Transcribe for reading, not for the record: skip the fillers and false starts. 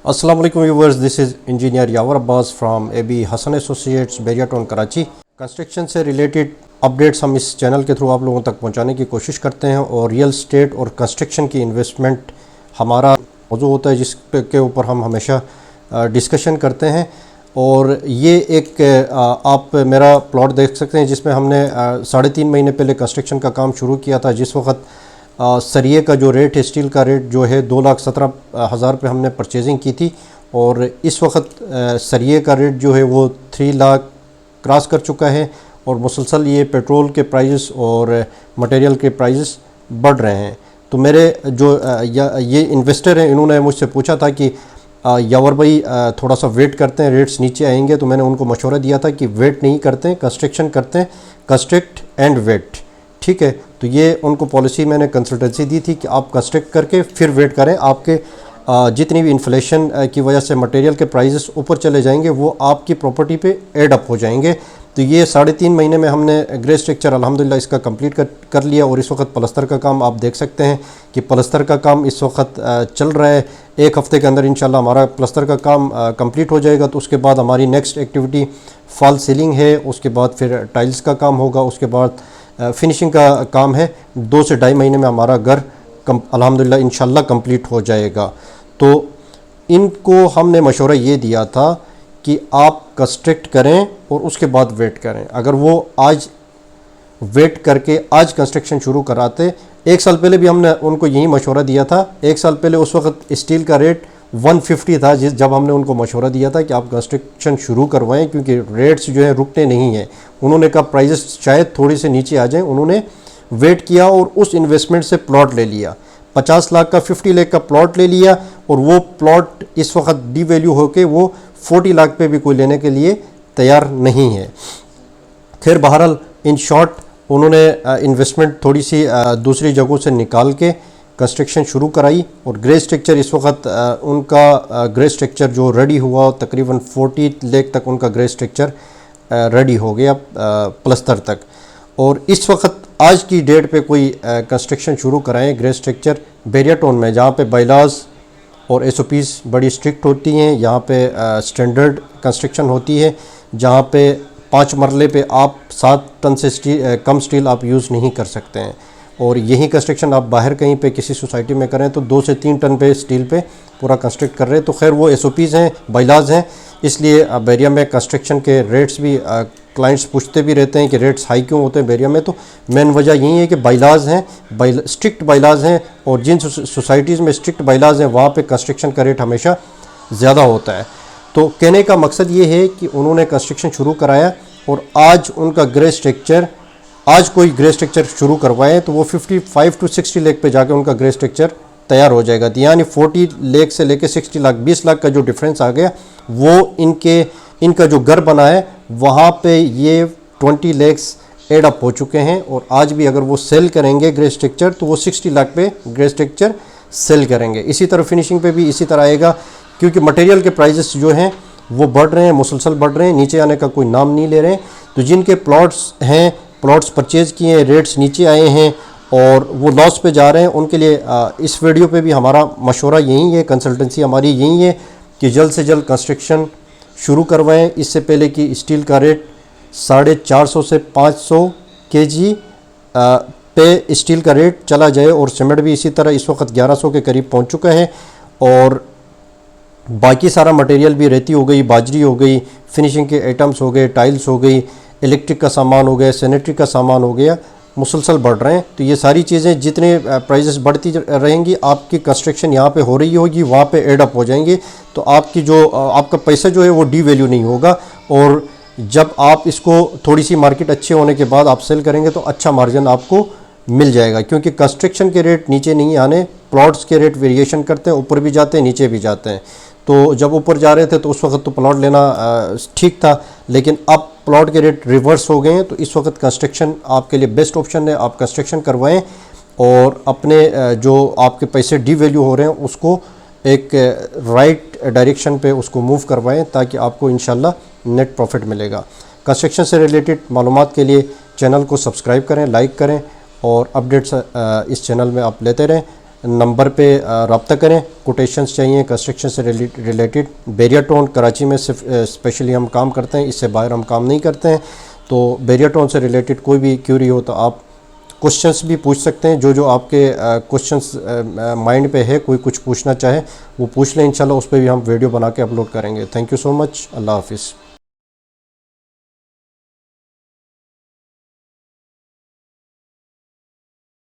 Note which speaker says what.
Speaker 1: अस्सलाम वालेकुम viewers, this is engineer Yawar Abbas from AB Hasan associates Bahria town Karachi. Construction से रिलेटेड अपडेट्स हम इस चैनल के थ्रू आप लोगों तक पहुंचाने की कोशिश करते हैं और रियल स्टेट और कंस्ट्रक्शन की इन्वेस्टमेंट हमारा मौजू होता है जिसके ऊपर हम हमेशा डिस्कशन करते हैं। और ये एक आप मेरा प्लॉट देख सकते हैं जिसमें हमने 3.5 महीने पहले कंस्ट्रक्शन का काम शुरू किया था। जिस वक्त सरिये का जो रेट है, स्टील का रेट जो है 2,17,000 पे हमने परचेजिंग की थी और इस वक्त सरिये का रेट जो है वो 3 लाख क्रॉस कर चुका है और मुसलसल ये पेट्रोल के प्राइस और मटेरियल के प्राइस बढ़ रहे हैं। तो मेरे जो ये इन्वेस्टर हैं, इन्होंने मुझसे पूछा था कि यावर भाई थोड़ा सा वेट करते हैं, रेट्स नीचे आएंगे। तो मैंने उनको मशवरा दिया था कि वेट नहीं करते हैं, कंस्ट्रक्शन करते हैं, कंस्ट्रक्ट एंड वेट। ठीक है, तो ये उनको पॉलिसी मैंने कंसल्टेंसी दी थी कि आप कंस्ट्रक्ट करके फिर वेट करें। आपके जितनी भी इन्फ्लेशन की वजह से मटेरियल के प्राइसेस ऊपर चले जाएंगे वो आपकी प्रॉपर्टी पे एड अप हो जाएंगे। तो ये 3.5 महीने में हमने ग्रे स्ट्रक्चर अल्हम्दुलिल्लाह इसका कंप्लीट कर लिया और इस वक्त प्लस्तर का काम आप देख सकते हैं कि प्लस्तर का काम इस वक्त चल रहा है। 1 हफ़्ते के अंदर इंशाल्लाह हमारा प्लस्तर का काम कंप्लीट हो जाएगा। तो उसके बाद हमारी नेक्स्ट एक्टिविटी फॉल सीलिंग है, उसके बाद फिर टाइल्स का काम होगा, उसके बाद फिनिशिंग का काम है। 2 से 2.5 महीने में हमारा घर अल्हम्दुलिल्लाह इंशाल्लाह कंप्लीट हो जाएगा। तो इनको हमने मशवरा ये दिया था कि आप कंस्ट्रक्ट करें और उसके बाद वेट करें। अगर वो आज वेट करके आज कंस्ट्रक्शन शुरू कराते, 1 साल पहले भी हमने उनको यही मशवरा दिया था। 1 साल पहले उस वक्त स्टील का रेट 150 था जब हमने उनको मशवरा दिया था कि आप कंस्ट्रक्शन शुरू करवाएं, क्योंकि रेट्स जो है रुकने नहीं हैं। उन्होंने कहा प्राइसेस शायद थोड़ी से नीचे आ जाएं। उन्होंने वेट किया और उस इन्वेस्टमेंट से प्लॉट ले लिया। 50 लाख का 50 लाख का प्लॉट ले लिया और वो प्लॉट इस वक्त डी वैल्यू होकर वो 40 लाख पे भी कोई लेने के लिए तैयार नहीं है। खैर बहरहाल इन शॉर्ट उन्होंने इन्वेस्टमेंट थोड़ी सी दूसरी जगहों से निकाल के कंस्ट्रक्शन शुरू कराई और ग्रे स्ट्रक्चर इस वक्त उनका ग्रे स्ट्रक्चर जो रेडी हुआ तकरीबन 40 लाख तक उनका ग्रे स्ट्रक्चर रेडी हो गया प्लस्तर तक। और इस वक्त आज की डेट पे कोई कंस्ट्रक्शन शुरू कराएं ग्रे स्ट्रक्चर बेरिया टाउन में, जहाँ पे बायलाज और SOPs बड़ी स्ट्रिक्ट होती हैं, यहाँ पे स्टैंडर्ड कंस्ट्रक्शन होती है, जहाँ पे 5 मरले पे आप 7 टन से कम स्टील आप यूज़ नहीं कर सकते हैं। और यही कंस्ट्रक्शन आप बाहर कहीं पे किसी सोसाइटी में करें तो 2 से 3 टन पे स्टील पे पूरा कंस्ट्रक्ट कर रहे हैं। तो खैर वो SOPs हैं, बायलाज हैं, इसलिए बेरिया में कंस्ट्रक्शन के रेट्स भी क्लाइंट्स पूछते भी रहते हैं कि रेट्स हाई क्यों होते हैं बेरिया में। तो मेन वजह यही है कि बायलाज हैं, स्ट्रिक्ट बायलाज हैं और जिन सोसाइटीज़ में स्ट्रिक्ट बायलाज हैं वहाँ पे कंस्ट्रक्शन का रेट हमेशा ज़्यादा होता है। तो कहने का मकसद ये है कि उन्होंने कंस्ट्रक्शन शुरू कराया और आज उनका ग्रे स्ट्रक्चर, आज कोई ग्रे स्ट्रक्चर शुरू करवाएं तो वो 55 to 60 लाख पे जाके उनका ग्रे स्ट्रक्चर तैयार हो जाएगा। यानी 40 लाख से लेके 60 लाख, 20 लाख का जो डिफरेंस आ गया वो इनका जो घर बना है वहाँ पे ये 20 लाख एड अप हो चुके हैं। और आज भी अगर वो सेल करेंगे ग्रे स्ट्रक्चर तो वो 60 लाख पे ग्रे स्ट्रक्चर सेल करेंगे। इसी तरह फिनिशिंग पे भी इसी तरह आएगा, क्योंकि मटेरियल के प्राइसेस जो हैं वो बढ़ रहे हैं, मुसलसल बढ़ रहे हैं, नीचे आने का कोई नाम नहीं ले रहे हैं। तो जिनके प्लॉट्स हैं, प्लॉट्स परचेज़ किए हैं, रेट्स नीचे आए हैं और वो लॉस पे जा रहे हैं, उनके लिए इस वीडियो पे भी हमारा मशवरा यही है, कंसल्टेंसी हमारी यही है कि जल्द से जल्द कंस्ट्रक्शन शुरू करवाएं। इससे पहले कि स्टील का रेट 450 से 500 kg पे स्टील का रेट चला जाए और सीमेंट भी इसी तरह इस वक्त 1100 के करीब पहुंच चुका है। और बाकी सारा मटेरियल भी रेती हो गई, बाजरी हो गई, फिनिशिंग के आइटम्स हो गए, टाइल्स हो गई, इलेक्ट्रिक का सामान हो गया, सैनिटरी का सामान हो गया, मुसलसल बढ़ रहे हैं। तो ये सारी चीज़ें जितने प्राइसेस बढ़ती रहेंगी आपकी कंस्ट्रक्शन यहाँ पे हो रही होगी वहाँ पे एड अप हो जाएंगे। तो आपकी जो आपका पैसा जो है वो डी वैल्यू नहीं होगा। और जब आप इसको थोड़ी सी मार्केट अच्छे होने के बाद आप सेल करेंगे तो अच्छा मार्जिन आपको मिल जाएगा, क्योंकि कंस्ट्रक्शन के रेट नीचे नहीं आने, प्लॉट्स के रेट वेरिएशन करते हैं, ऊपर भी जाते हैं नीचे भी जाते हैं। तो जब ऊपर जा रहे थे तो उस वक्त तो प्लॉट लेना ठीक था, लेकिन अब प्लॉट के रेट रिवर्स हो गए हैं। तो इस वक्त कंस्ट्रक्शन आपके लिए बेस्ट ऑप्शन है, आप कंस्ट्रक्शन करवाएं और अपने जो आपके पैसे डी वैल्यू हो रहे हैं उसको एक राइट डायरेक्शन पे उसको मूव करवाएं ताकि आपको इंशाल्लाह नेट प्रॉफिट मिलेगा। कंस्ट्रक्शन से रिलेटेड मालूमात के लिए चैनल को सब्सक्राइब करें, लाइक करें और अपडेट्स इस चैनल में आप लेते रहें। नंबर पे रब्ता करें। कोटेशंस चाहिए कंस्ट्रक्शन से रिलेटेड। बैरियर टोन कराची में सिर्फ स्पेशली हम काम करते हैं, इससे बाहर हम काम नहीं करते हैं। तो बैरियर टोन से रिलेटेड कोई भी क्यूरी हो तो आप क्वेश्चंस भी पूछ सकते हैं। जो आपके क्वेश्चंस माइंड पे है, कोई कुछ पूछना चाहे वो पूछ लें, इंशाल्लाह उस पर भी हम वीडियो बना के अपलोड करेंगे। Thank you so much. Allah हाफिज़।